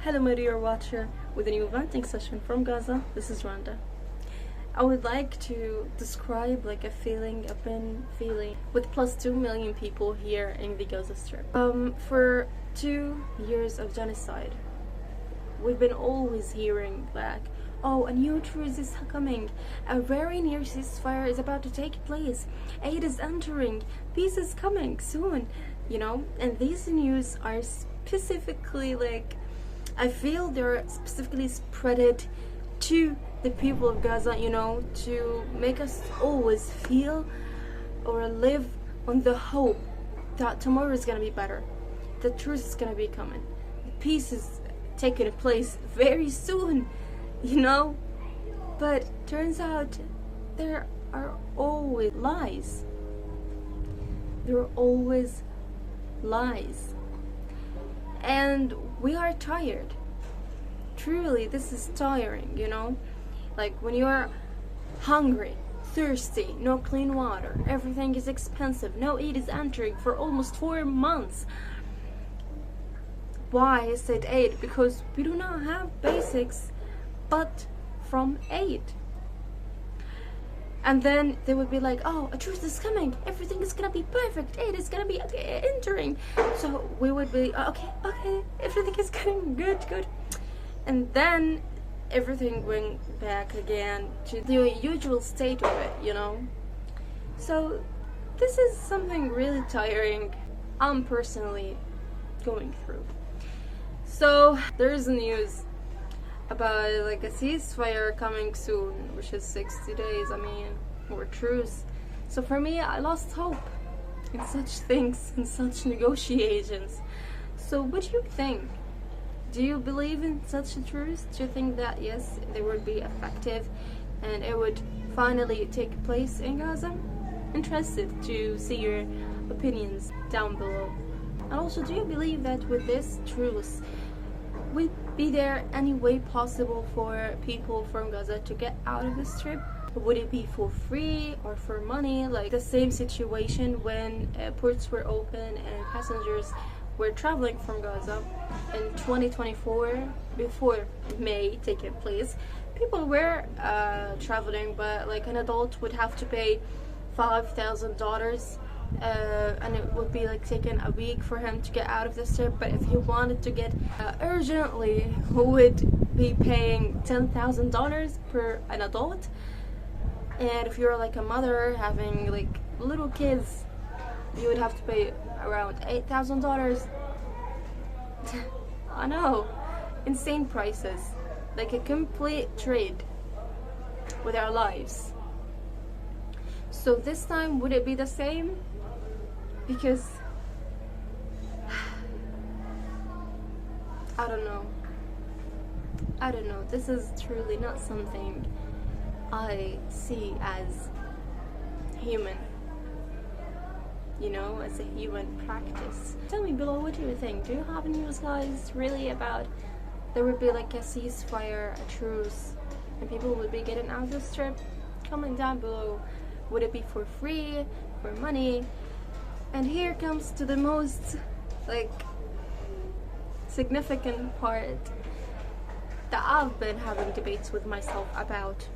Hello my dear watcher, with a new venting session from Gaza. This is Randa. I would like to describe like a feeling I've been feeling with plus 2 million people here in the Gaza Strip. For 2 years of genocide, we've been always hearing like, oh, a new truce is coming, a very near ceasefire is about to take place, aid is entering, peace is coming soon, you know, and these news are specifically like, I feel they're specifically spreaded to the people of Gaza, you know, to make us always feel or live on the hope that tomorrow is gonna be better, the truce is gonna be coming, the peace is taking place very soon, you know. But turns out there are always lies. There are always lies. And we are tired. Truly, this is tiring, you know? Like when you're hungry, thirsty, no clean water, everything is expensive, no aid is entering for almost 4 months. Why is it aid? Because we do not have basics but from aid. And then they would be like, oh, a truce is coming, everything is gonna be perfect, aid is gonna be entering. So we would be, okay, everything is going good. And then everything went back again to the usual state of it, you know. So this is something really tiring I'm personally going through. So there's news about like a ceasefire coming soon, which is 60 days, or truce. So for me, I lost hope in such things, in such negotiations. So what do you think? Do you believe in such a truce? Do you think that yes, they would be effective and it would finally take place in Gaza? Interested to see your opinions down below. And also, do you believe that with this truce, would be there any way possible for people from Gaza to get out of the strip? Would it be for free or for money? Like the same situation when ports were open and passengers were traveling from Gaza in 2024, before May taking place. People were traveling, but like an adult would have to pay $5,000. And it would be like taking a week for him to get out of the strip. But if he wanted to get urgently, who would be paying $10,000 per an adult. And if you're like a mother having like little kids, you would have to pay around $8,000. I know, insane prices, like a complete trade with our lives. So this time, would it be the same? Because I don't know. This is truly not something I see as human, you know, as a human practice. Tell me below, what do you think? Do you have news, guys, really about there would be like a ceasefire, a truce, and people would be getting out of the strip? Comment down below. Would it be for free, for money? And here comes to the most like significant part that I've been having debates with myself about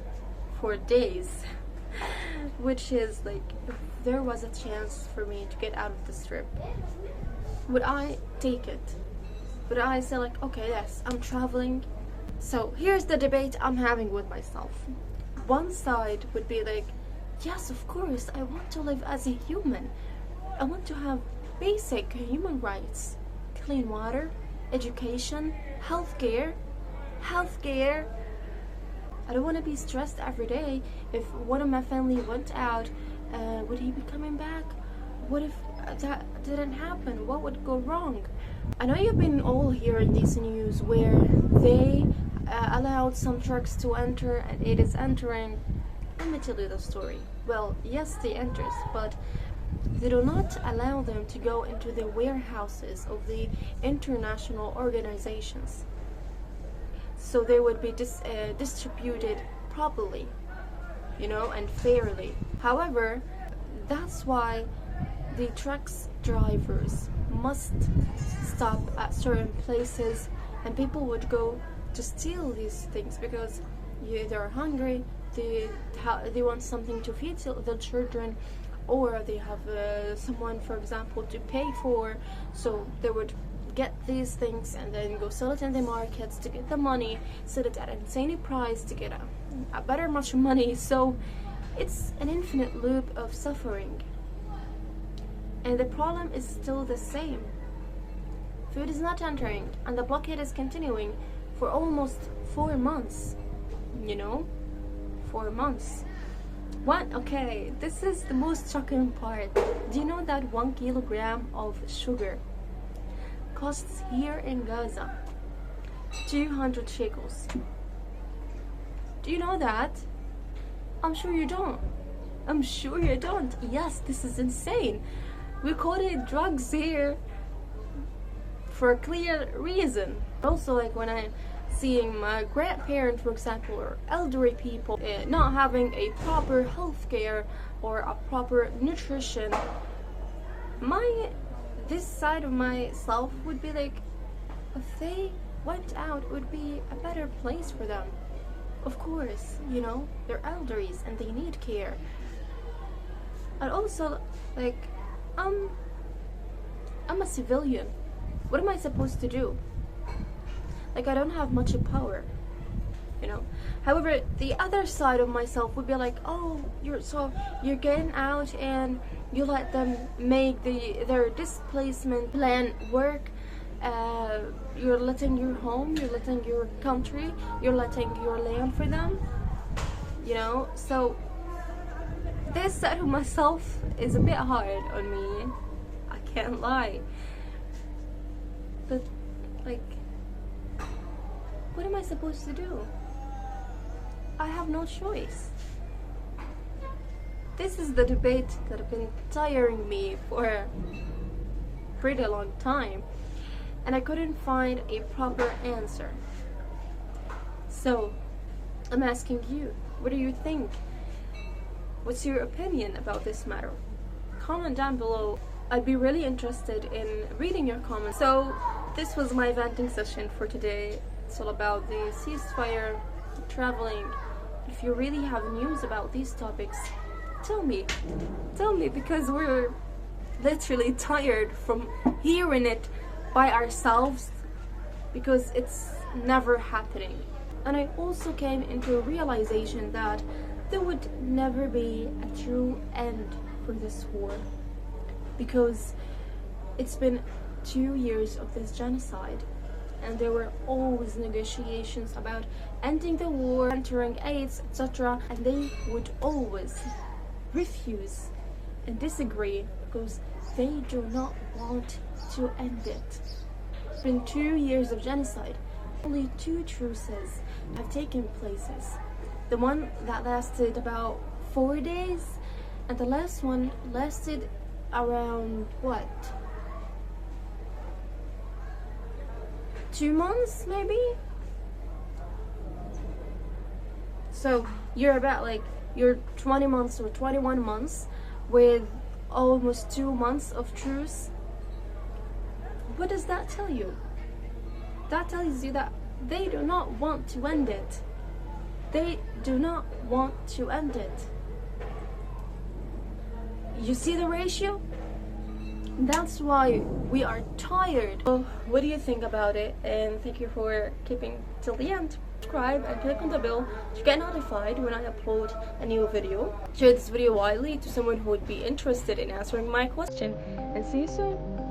for days, which is like, if there was a chance for me to get out of the strip, would I take it? Would I say like, okay, yes, I'm traveling? So here's the debate I'm having with myself. One side would be like, yes, of course, I want to live as a human. I want to have basic human rights, clean water, education, healthcare. I don't want to be stressed every day. If one of my family went out, would he be coming back? What if that didn't happen? What would go wrong? I know you've been all hearing these news where they allowed some trucks to enter and it is entering. Let me tell you the story. Well, yes, they enters, but they do not allow them to go into the warehouses of the international organizations. So they would be distributed properly, you know, and fairly. However, that's why the trucks drivers must stop at certain places and people would go to steal these things because they're hungry, they want something to feed the children, or they have someone, for example, to pay for, so they would get these things and then go sell it in the markets to get the money, sell it at an insane price to get a better much money. So it's an infinite loop of suffering, and the problem is still the same. Food is not entering, and the blockade is continuing for almost 4 months. 4 months. What? Okay, this is the most shocking part. Do you know that 1 kilogram of sugar costs here in Gaza 200 shekels? Do you know that? I'm sure you don't. I'm sure you don't. Yes, this is insane. We call it drugs here for a clear reason. Also, like when I'm seeing my grandparents, for example, or elderly people not having a proper health care or a proper nutrition, this side of myself would be like, if they went out, it would be a better place for them. Of course, they're elderlies and they need care. And also, like, I'm a civilian. What am I supposed to do? Like, I don't have much power, However, the other side of myself would be like, oh, you're getting out and you let them make their displacement plan work. You're letting your home, you're letting your country, you're letting your land for them, So this side of myself is a bit hard on me. I can't lie. But, like, what am I supposed to do? I have no choice. This is the debate that have been tiring me for a pretty long time, and I couldn't find a proper answer. So I'm asking you, what do you think? What's your opinion about this matter? Comment down below. I'd be really interested in reading your comments. So this was my venting session for today. It's all about the ceasefire, traveling. If you really have news about these topics, tell me, because we're literally tired from hearing it by ourselves, because it's never happening. And I also came into a realization that there would never be a true end for this war, because it's been 2 years of this genocide, and there were always negotiations about ending the war, entering aids, etc., and they would always refuse and disagree because they do not want to end it. It's been 2 years of genocide. Only 2 truces have taken places. The one that lasted about 4 days, and the last one lasted around, what? 2 months, maybe? So you're about you're 20 months or 21 months with almost 2 months of truce. What does that tell you? That tells you that they do not want to end it. They do not want to end it. You see the ratio? That's why we are tired. So what do you think about it? And thank you for keeping till the end. Subscribe and click on the bell to get notified when I upload a new video. Share this video widely to someone who would be interested in answering my question, and see you soon.